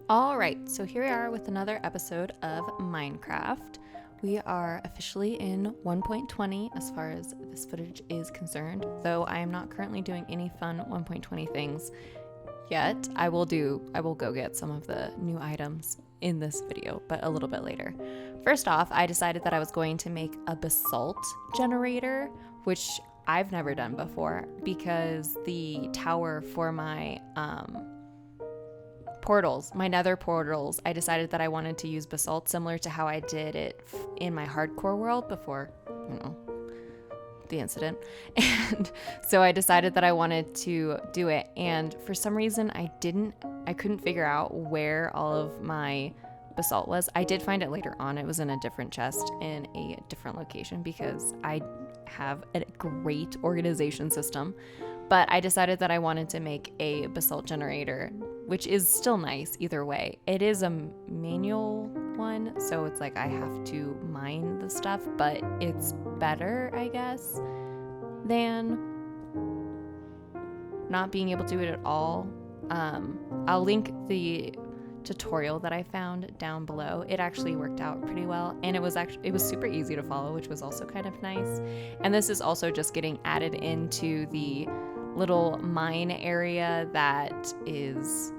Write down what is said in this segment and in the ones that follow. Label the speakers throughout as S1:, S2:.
S1: All right, so here we are with another episode of Minecraft. We are officially in 1.20 as far as this footage is concerned, though I am not currently doing any fun 1.20 things yet. I will go get some of the new items in this video, but a little bit later. First off, I decided that I was going to make a basalt generator, which I've never done before because the tower for my portals, my nether portals, I decided that I wanted to use basalt similar to how I did it in my hardcore world before, the incident. And so I decided that I wanted to do it. And for some reason, I couldn't figure out where all of my basalt was. I did find it later on. It was in a different chest in a different location because I have a great organization system. But I decided that I wanted to make a basalt generator, which is still nice either way. It is a manual one, so it's like I have to mine the stuff, but it's better, I guess, than not being able to do it at all. I'll link the tutorial that I found down below. It actually worked out pretty well, and it was super easy to follow, which was also kind of nice. And this is also just getting added into the little mine area that is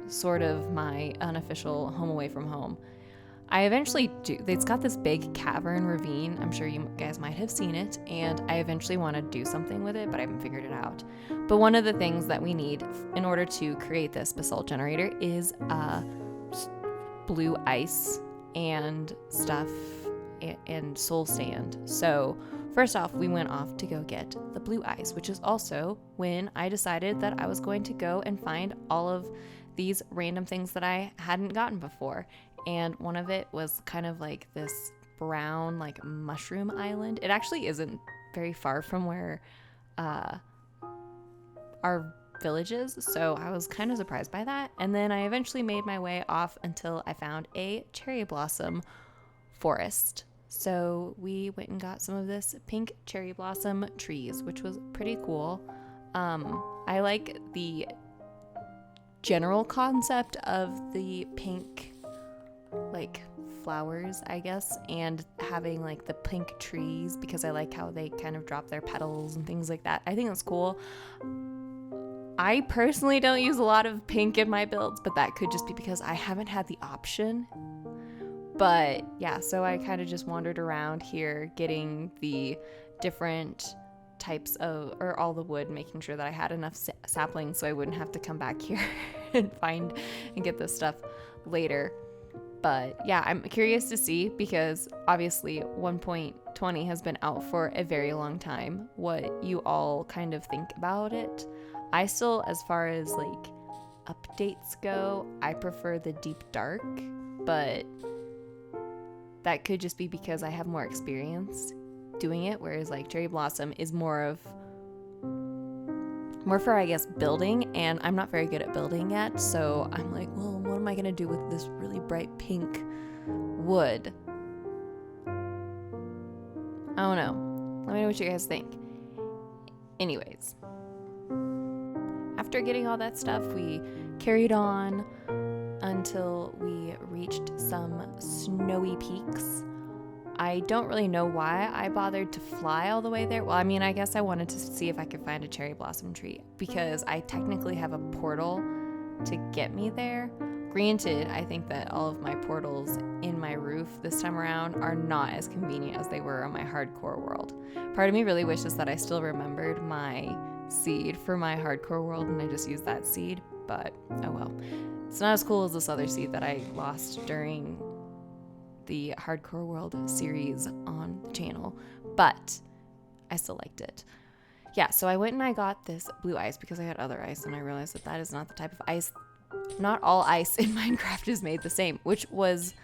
S1: sort of my unofficial home away from home. I eventually it's got this big cavern ravine. I'm sure you guys might have seen it, and I eventually want to do something with it, but I haven't figured it out. But one of the things that we need in order to create this basalt generator is blue ice and stuff and soul sand. So first off, we went off to go get the blue ice, which is also when I decided that I was going to go and find all of these random things that I hadn't gotten before. And one of it was kind of like this brown, like mushroom island. It actually isn't very far from where our village is, so I was kind of surprised by that. And then I eventually made my way off until I found a cherry blossom forest. So we went and got some of this pink cherry blossom trees, which was pretty cool. I like the general concept of the pink, like, flowers, I guess, and having like the pink trees because I like how they kind of drop their petals and things like that. I think that's cool. I personally don't use a lot of pink in my builds, but that could just be because I haven't had the option. But yeah, so I kind of just wandered around here getting the different types of, or all the wood, making sure that I had enough saplings so I wouldn't have to come back here and find and get this stuff later. But yeah, I'm curious to see because obviously 1.20 has been out for a very long time, what you all kind of think about it. I still, as far as like updates go, I prefer the deep dark, but that could just be because I have more experience doing it, whereas like cherry blossom is more for, I guess, building, and I'm not very good at building yet, so I'm like, well, what am I gonna do with this really bright pink wood? I don't know. Let me know what you guys think. Anyways, after getting all that stuff, we carried on until we reached some snowy peaks. I don't really know why I bothered to fly all the way there. Well, I mean, I guess I wanted to see if I could find a cherry blossom tree because I technically have a portal to get me there. Granted, I think that all of my portals in my roof this time around are not as convenient as they were on my hardcore world. Part of me really wishes that I still remembered my seed for my hardcore world and I just used that seed, but oh well. It's not as cool as this other seed that I lost during the Hardcore World series on the channel, but I still liked it. Yeah, so I went and I got this blue ice because I had other ice and I realized that that is not the type of ice. Not all ice in Minecraft is made the same, which was,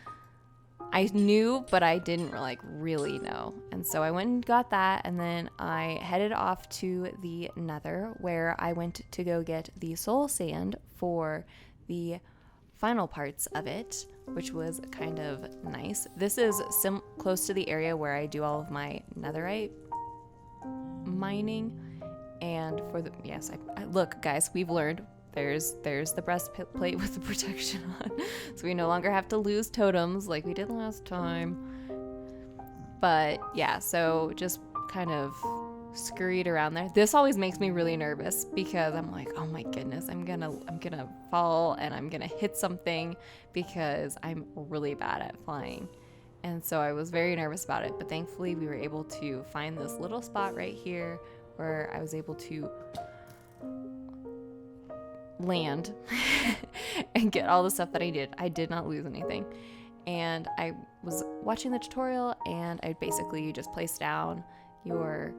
S1: I knew, but I didn't like really know. And so I went and got that, and then I headed off to the Nether where I went to go get the soul sand for the final parts of it, which was kind of nice. This is close to the area where I do all of my netherite mining. And for the, yes, I look, guys, we've learned there's the breastplate with the protection on. So we no longer have to lose totems like we did last time. But yeah, so just kind of scurried around there. This always makes me really nervous because I'm like, oh my goodness, I'm gonna fall and I'm gonna hit something because I'm really bad at flying. And so I was very nervous about it, but thankfully we were able to find this little spot right here where I was able to land and get all the stuff that I did. I did not lose anything. And I was watching the tutorial, and I basically just placed down your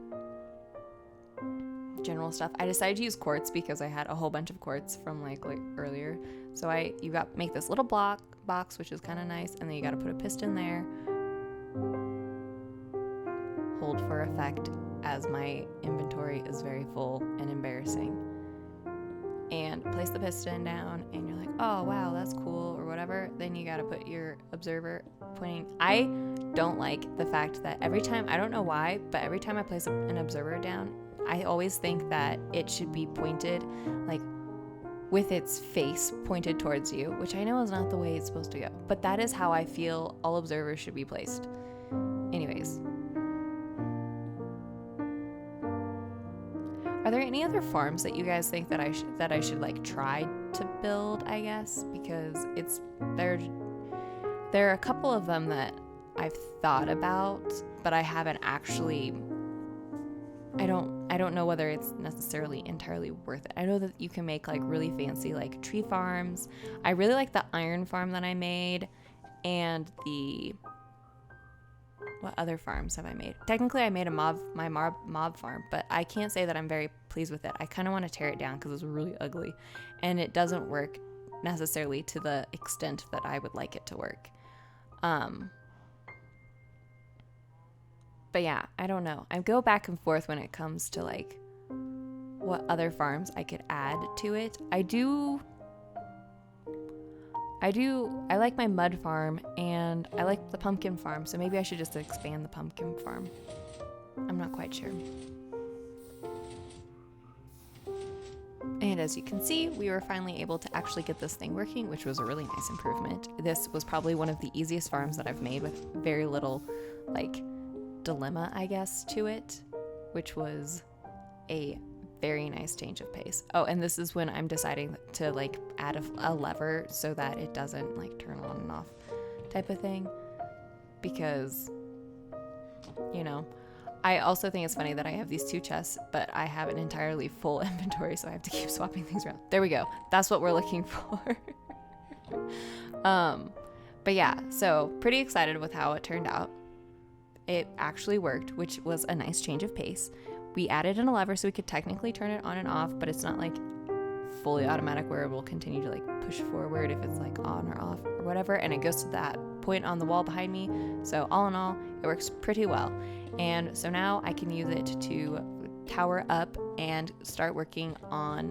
S1: general stuff. I decided to use quartz because I had a whole bunch of quartz from like earlier. So you make this little box, which is kind of nice, and then you got to put a piston there. Hold for effect, as my inventory is very full and embarrassing. And place the piston down, and you're like, oh wow, that's cool, or whatever. Then you gotta put your observer pointing. I don't like the fact that every time, I don't know why, but every time I place an observer down, I always think that it should be pointed like with its face pointed towards you, which I know is not the way it's supposed to go, but that is how I feel all observers should be placed. Anyways, are there any other farms that you guys think that I should like try to build, I guess? Because there are a couple of them that I've thought about, but I haven't actually. I don't know whether it's necessarily entirely worth it. I know that you can make like really fancy like tree farms. I really like the iron farm that I made, and what other farms have I made? Technically, I made my mob farm, but I can't say that I'm very pleased with it. I kind of want to tear it down because it's really ugly, and it doesn't work necessarily to the extent that I would like it to work. But yeah, I don't know. I go back and forth when it comes to like what other farms I could add to it. I like my mud farm, and I like the pumpkin farm, so maybe I should just expand the pumpkin farm. I'm not quite sure. And as you can see, we were finally able to actually get this thing working, which was a really nice improvement. This was probably one of the easiest farms that I've made with very little like dilemma, I guess, to it, which was a very nice change of pace. Oh, and this is when I'm deciding to like add a lever so that it doesn't like turn on and off type of thing, because I also think it's funny that I have these two chests, but I have an entirely full inventory, so I have to keep swapping things around. There we go. That's what we're looking for. But yeah, so pretty excited with how it turned out. It actually worked, which was a nice change of pace. We added in a lever so we could technically turn it on and off, but it's not like fully automatic where it will continue to like push forward if it's like on or off or whatever. And it goes to that point on the wall behind me. So all in all, it works pretty well. And so now I can use it to tower up and start working on